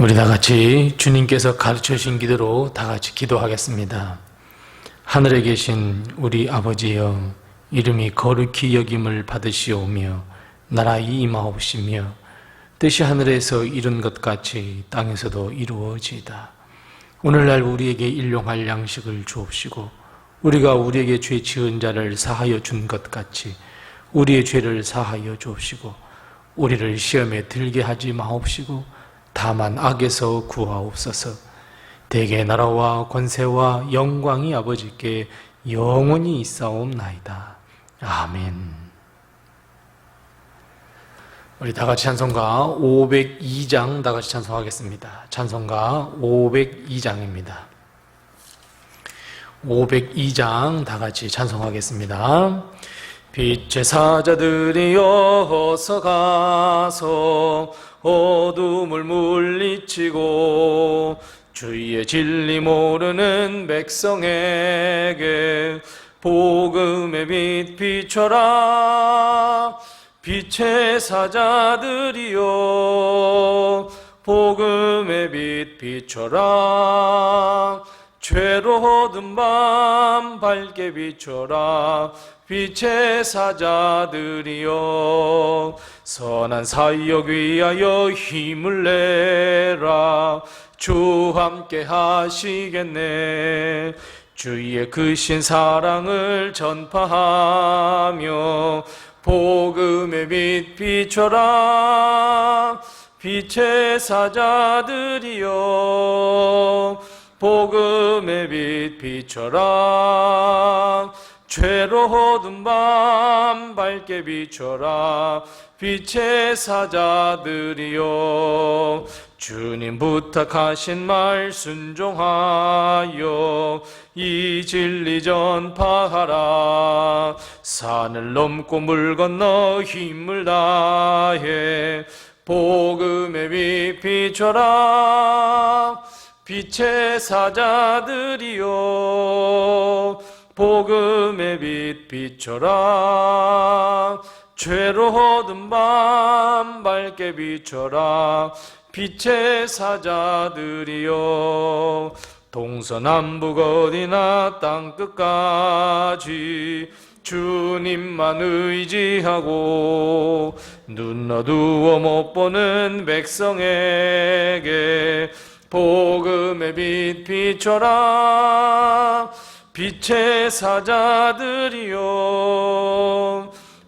우리 다 같이 주님께서 가르쳐 주신 기도로 다 같이 기도하겠습니다. 하늘에 계신 우리 아버지여, 이름이 거룩히 여김을 받으시오며 나라의 임하옵시며 뜻이 하늘에서 이룬 것 같이 땅에서도 이루어지이다. 오늘날 우리에게 일용할 양식을 주옵시고 우리가 우리에게 죄 지은 자를 사하여 준 것 같이 우리의 죄를 사하여 주옵시고 우리를 시험에 들게 하지 마옵시고 다만 악에서 구하옵소서. 대개 나라와 권세와 영광이 아버지께 영원히 있사옵나이다. 아멘. 우리 다같이 찬송가 502장 다같이 찬송하겠습니다. 찬송가 502장입니다. 502장 다같이 찬송하겠습니다. 빛의 사자들이여 어서 가서 어둠을 물리치고 주의 진리 모르는 백성에게 복음의 빛 비춰라. 빛의 사자들이여 복음의 빛 비춰라. 죄로 어두운 밤 밝게 비춰라. 빛의 사자들이여 선한 사역 위하여 힘을 내라. 주 함께 하시겠네. 주의 크신 사랑을 전파하며 복음의 빛 비춰라. 빛의 사자들이여 복음의 빛 비춰라. 죄로 어두운 밤 밝게 비춰라. 빛의 사자들이여 주님 부탁하신 말 순종하여 이 진리 전파하라. 산을 넘고 물 건너 힘을 다해 복음의 빛 비춰라. 빛의 사자들이여 복음의 빛 비춰라. 죄로 어두운 밤 밝게 비춰라. 빛의 사자들이여 동서남북 어디나 땅끝까지 주님만 의지하고 눈 어두워 못 보는 백성에게 복음의 빛 비춰라. 빛의 사자들이여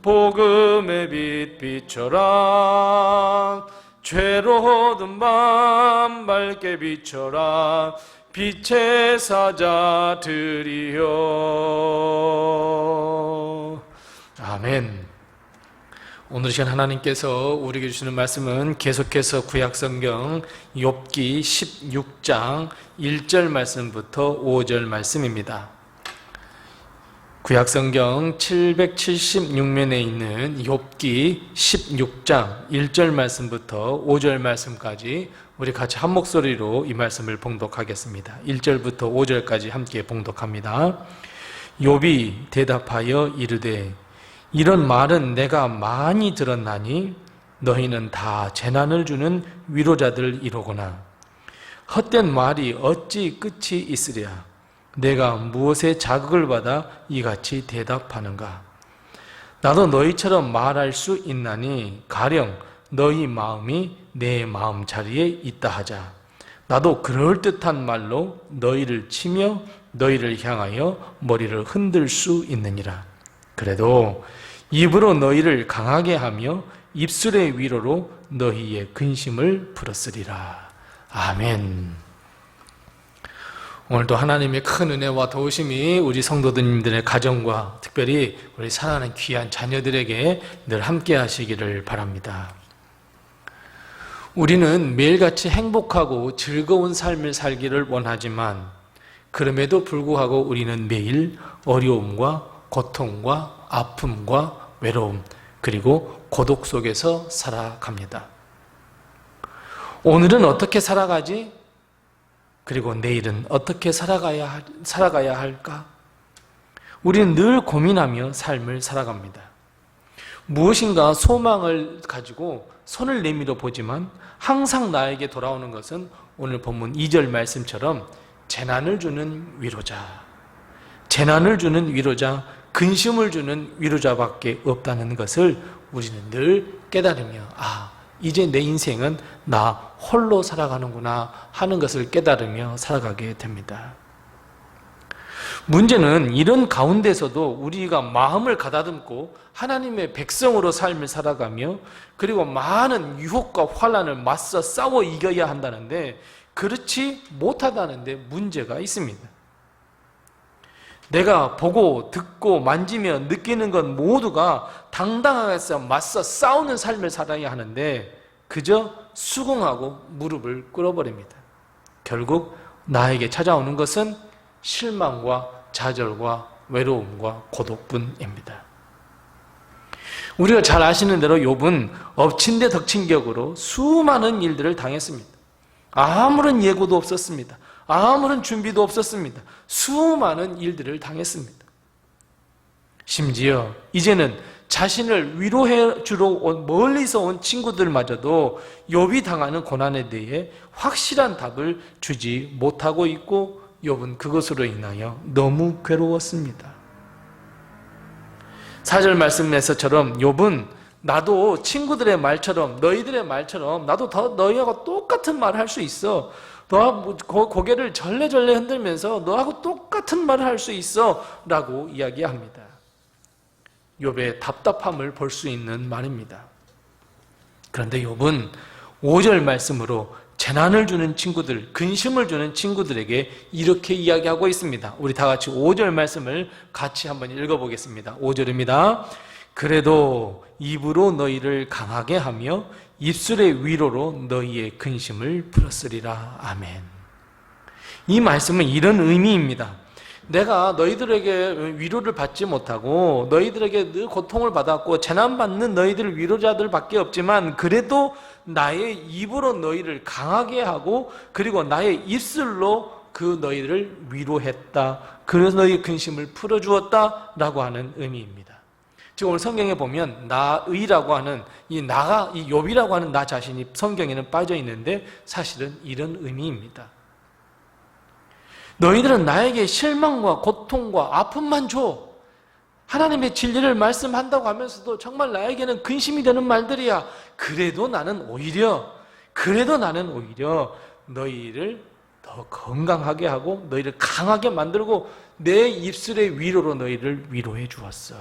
복음의 빛 비춰라. 죄로 어두운 밤 밝게 비춰라. 빛의 사자들이여. 아멘. 오늘 시간 하나님께서 우리에게 주시는 말씀은 계속해서 구약성경 욥기 16장 1절 말씀부터 5절 말씀입니다. 구약성경 776면에 있는 욥기 16장 1절 말씀부터 5절 말씀까지 우리 같이 한 목소리로 이 말씀을 봉독하겠습니다. 1절부터 5절까지 함께 봉독합니다. 욥이 대답하여 이르되 이런 말은 내가 많이 들었나니 너희는 다 재난을 주는 위로자들 이로구나. 헛된 말이 어찌 끝이 있으랴. 내가 무엇에 자극을 받아 이같이 대답하는가. 나도 너희처럼 말할 수 있나니 가령 너희 마음이 내 마음 자리에 있다 하자. 나도 그럴듯한 말로 너희를 치며 너희를 향하여 머리를 흔들 수 있느니라. 그래도 입으로 너희를 강하게 하며 입술의 위로로 너희의 근심을 풀었으리라. 아멘. 오늘도 하나님의 큰 은혜와 도우심이 우리 성도님들의 가정과 특별히 우리 사랑하는 귀한 자녀들에게 늘 함께 하시기를 바랍니다. 우리는 매일같이 행복하고 즐거운 삶을 살기를 원하지만 그럼에도 불구하고 우리는 매일 어려움과 고통과 아픔과 외로움 그리고 고독 속에서 살아갑니다. 오늘은 어떻게 살아가지? 그리고 내일은 어떻게 살아가야 할까? 우리는 늘 고민하며 삶을 살아갑니다. 무엇인가 소망을 가지고 손을 내밀어 보지만 항상 나에게 돌아오는 것은 오늘 본문 2절 말씀처럼 재난을 주는 위로자, 재난을 주는 위로자, 근심을 주는 위로자밖에 없다는 것을 우리는 늘 깨달으며 이제 내 인생은 나 홀로 살아가는구나 하는 것을 깨달으며 살아가게 됩니다. 문제는 이런 가운데서도 우리가 마음을 가다듬고 하나님의 백성으로 삶을 살아가며 그리고 많은 유혹과 환난을 맞서 싸워 이겨야 한다는데 그렇지 못하다는데 문제가 있습니다. 내가 보고 듣고 만지며 느끼는 것 모두가 당당하게 맞서 싸우는 삶을 살아야 하는데 그저 수긍하고 무릎을 꿇어버립니다. 결국 나에게 찾아오는 것은 실망과 좌절과 외로움과 고독뿐입니다. 우리가 잘 아시는 대로 욥은 엎친 데 덮친 격으로 수많은 일들을 당했습니다. 아무런 예고도 없었습니다. 아무런 준비도 없었습니다. 수많은 일들을 당했습니다. 심지어 이제는 자신을 위로해 주러 멀리서 온 친구들마저도 욥이 당하는 고난에 대해 확실한 답을 주지 못하고 있고 욥은 그것으로 인하여 너무 괴로웠습니다. 4절 말씀에서처럼 욥은 나도 친구들의 말처럼 너희들의 말처럼 나도 너희하고 똑같은 말을 할 수 있어. 너하고 고개를 절레절레 흔들면서 너하고 똑같은 말을 할 수 있어 라고 이야기합니다. 욥의 답답함을 볼 수 있는 말입니다. 그런데 욥은 5절 말씀으로 재난을 주는 친구들, 근심을 주는 친구들에게 이렇게 이야기하고 있습니다. 우리 다 같이 5절 말씀을 같이 한번 읽어보겠습니다. 5절입니다. 그래도 입으로 너희를 강하게 하며 입술의 위로로 너희의 근심을 풀었으리라. 아멘. 이 말씀은 이런 의미입니다. 내가 너희들에게 위로를 받지 못하고 너희들에게 늘 고통을 받았고 재난받는 너희들 위로자들 밖에 없지만 그래도 나의 입으로 너희를 강하게 하고 그리고 나의 입술로 그 너희를 위로했다. 그래서 너희의 근심을 풀어주었다 라고 하는 의미입니다. 지금 오늘 성경에 보면 나의라고 하는 이 욥이라고 하는 나 자신이 성경에는 빠져 있는데 사실은 이런 의미입니다. 너희들은 나에게 실망과 고통과 아픔만 줘. 하나님의 진리를 말씀한다고 하면서도 정말 나에게는 근심이 되는 말들이야. 그래도 나는 오히려 너희를 더 건강하게 하고 너희를 강하게 만들고 내 입술의 위로로 너희를 위로해 주었어.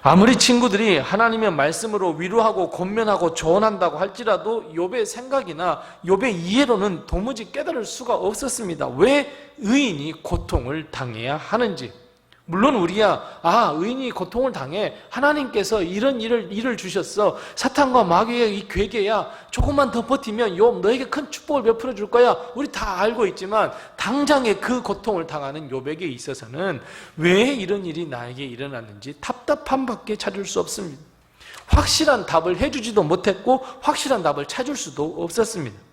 아무리 친구들이 하나님의 말씀으로 위로하고 권면하고 조언한다고 할지라도 욥의 생각이나 욥의 이해로는 도무지 깨달을 수가 없었습니다. 왜 의인이 고통을 당해야 하는지. 물론 우리야 의인이 고통을 당해 하나님께서 이런 일을 주셨어. 사탄과 마귀의 이 괴계야. 조금만 더 버티면 욥 너에게 큰 축복을 베풀어 줄 거야. 우리 다 알고 있지만 당장의 그 고통을 당하는 욥에게 있어서는 왜 이런 일이 나에게 일어났는지 답답함밖에 찾을 수 없습니다. 확실한 답을 해주지도 못했고 확실한 답을 찾을 수도 없었습니다.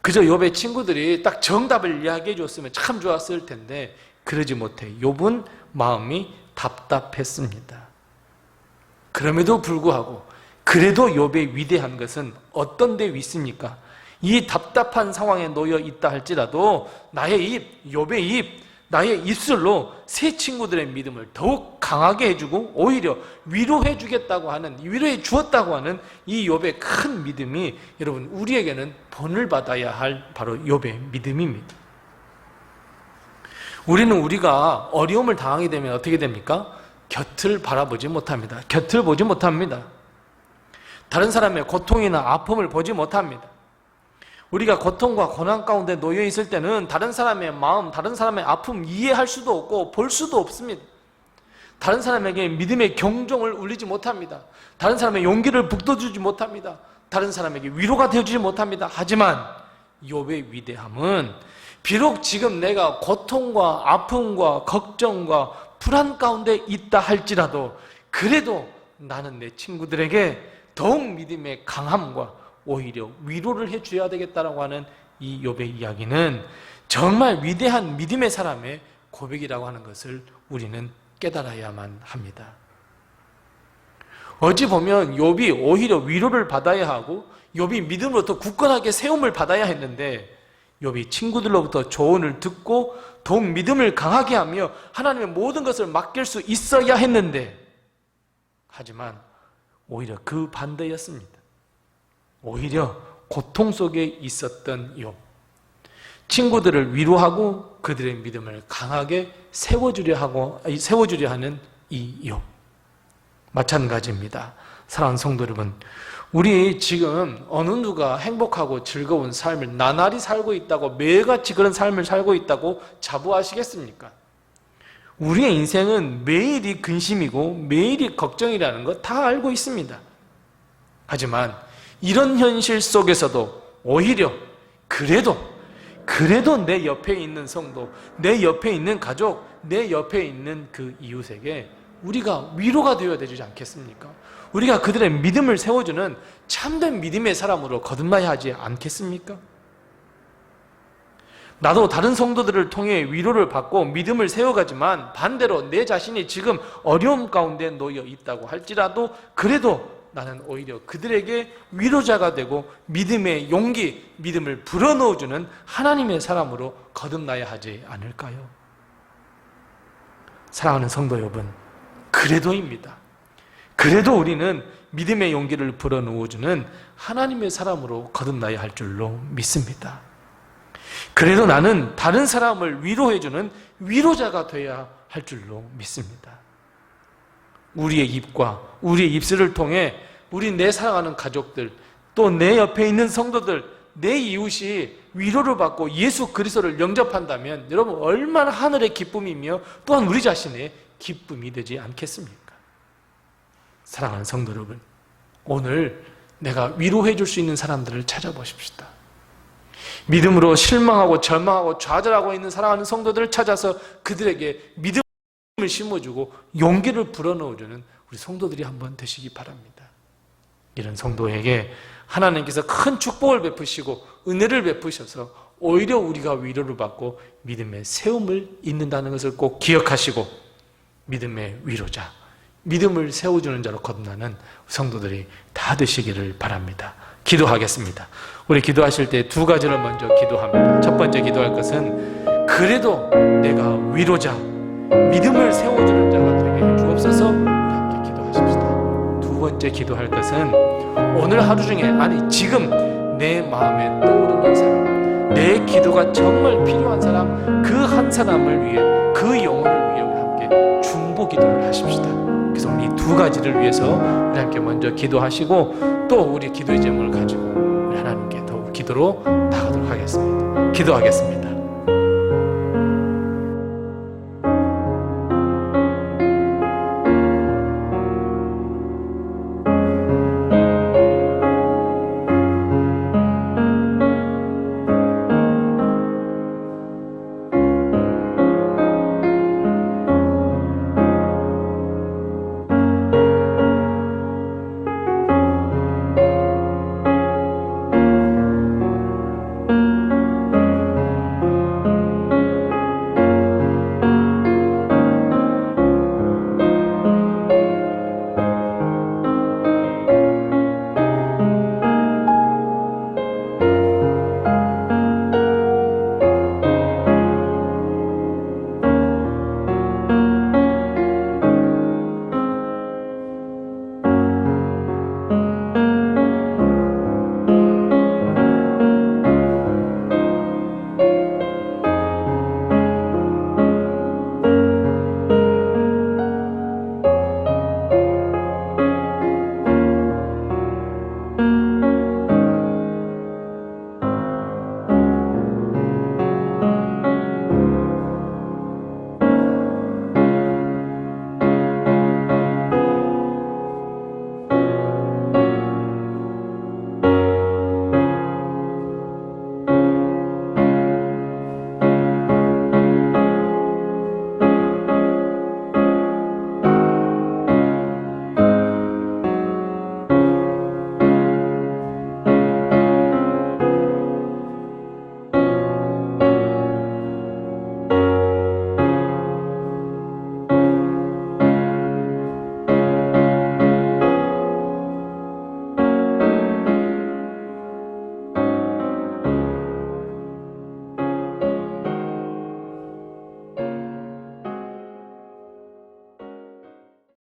그저 욥의 친구들이 딱 정답을 이야기해 줬으면 참 좋았을 텐데 그러지 못해 욥은 마음이 답답했습니다. 그럼에도 불구하고 그래도 욥의 위대한 것은 어떤 데 있습니까? 이 답답한 상황에 놓여 있다 할지라도 욥의 입, 나의 입술로 새 친구들의 믿음을 더욱 강하게 해주고 오히려 위로해 주었다고 하는 이 욥의 큰 믿음이 여러분 우리에게는 본을 받아야 할 바로 욥의 믿음입니다. 우리가 어려움을 당하게 되면 어떻게 됩니까? 곁을 바라보지 못합니다. 곁을 보지 못합니다. 다른 사람의 고통이나 아픔을 보지 못합니다. 우리가 고통과 고난 가운데 놓여 있을 때는 다른 사람의 마음, 다른 사람의 아픔 이해할 수도 없고 볼 수도 없습니다. 다른 사람에게 믿음의 경종을 울리지 못합니다. 다른 사람의 용기를 북돋주지 못합니다. 다른 사람에게 위로가 되어주지 못합니다. 하지만 욥의 위대함은 비록 지금 내가 고통과 아픔과 걱정과 불안 가운데 있다 할지라도 그래도 나는 내 친구들에게 더욱 믿음의 강함과 오히려 위로를 해줘야 되겠다라고 하는 이 욥의 이야기는 정말 위대한 믿음의 사람의 고백이라고 하는 것을 우리는 깨달아야만 합니다. 어찌 보면 욥이 오히려 위로를 받아야 하고 욥이 믿음으로부터 굳건하게 세움을 받아야 했는데 욥이 친구들로부터 조언을 듣고 더욱 믿음을 강하게 하며 하나님의 모든 것을 맡길 수 있어야 했는데, 하지만 오히려 그 반대였습니다. 오히려 고통 속에 있었던 욥, 친구들을 위로하고 그들의 믿음을 강하게 세워주려 하는 이 욥. 마찬가지입니다. 사랑하는 성도 여러분, 우리 지금 어느 누가 행복하고 즐거운 삶을 나날이 살고 있다고, 매일같이 그런 삶을 살고 있다고 자부하시겠습니까? 우리의 인생은 매일이 근심이고 매일이 걱정이라는 거 다 알고 있습니다. 하지만 이런 현실 속에서도 오히려 그래도 내 옆에 있는 성도, 내 옆에 있는 가족, 내 옆에 있는 그 이웃에게 우리가 위로가 되어야 되지 않겠습니까? 우리가 그들의 믿음을 세워주는 참된 믿음의 사람으로 거듭나야 하지 않겠습니까? 나도 다른 성도들을 통해 위로를 받고 믿음을 세워가지만 반대로 내 자신이 지금 어려움 가운데 놓여 있다고 할지라도 그래도 나는 오히려 그들에게 위로자가 되고 믿음의 용기, 믿음을 불어넣어주는 하나님의 사람으로 거듭나야 하지 않을까요? 사랑하는 성도 여러분, 그래도입니다. 그래도 우리는 믿음의 용기를 불어넣어주는 하나님의 사람으로 거듭나야 할 줄로 믿습니다. 그래도 나는 다른 사람을 위로해주는 위로자가 되어야 할 줄로 믿습니다. 우리의 입과 우리의 입술을 통해 우리 내 사랑하는 가족들, 또 내 옆에 있는 성도들, 내 이웃이 위로를 받고 예수 그리스도를 영접한다면 여러분 얼마나 하늘의 기쁨이며 또한 우리 자신의 기쁨이 되지 않겠습니까? 사랑하는 성도 여러분, 오늘 내가 위로해 줄 수 있는 사람들을 찾아보십시다. 믿음으로 실망하고 절망하고 좌절하고 있는 사랑하는 성도들을 찾아서 그들에게 믿음을 심어주고 용기를 불어넣어주는 우리 성도들이 한번 되시기 바랍니다. 이런 성도에게 하나님께서 큰 축복을 베푸시고 은혜를 베푸셔서 오히려 우리가 위로를 받고 믿음의 세움을 잇는다는 것을 꼭 기억하시고 믿음의 위로자, 믿음을 세워주는 자로 거듭나는 성도들이 다 되시기를 바랍니다. 기도하겠습니다. 우리 기도하실 때 두 가지를 먼저 기도합니다. 첫 번째 기도할 것은 그래도 내가 위로자, 믿음을 세워주는 자가 되게 해주옵소서. 우리 함께 기도하십시다. 두 번째 기도할 것은 오늘 하루 중에, 아니 지금 내 마음에 떠오르는 사람, 내 기도가 정말 필요한 사람, 그 한 사람을 위해, 그 영혼을 위해 우리 함께 중보 기도를 하십시다. 그래서 우리 두 가지를 위해서 우리 함께 먼저 기도하시고 또 우리 기도의 제목을 가지고 우리 하나님께 더욱 기도로 나가도록 하겠습니다. 기도하겠습니다.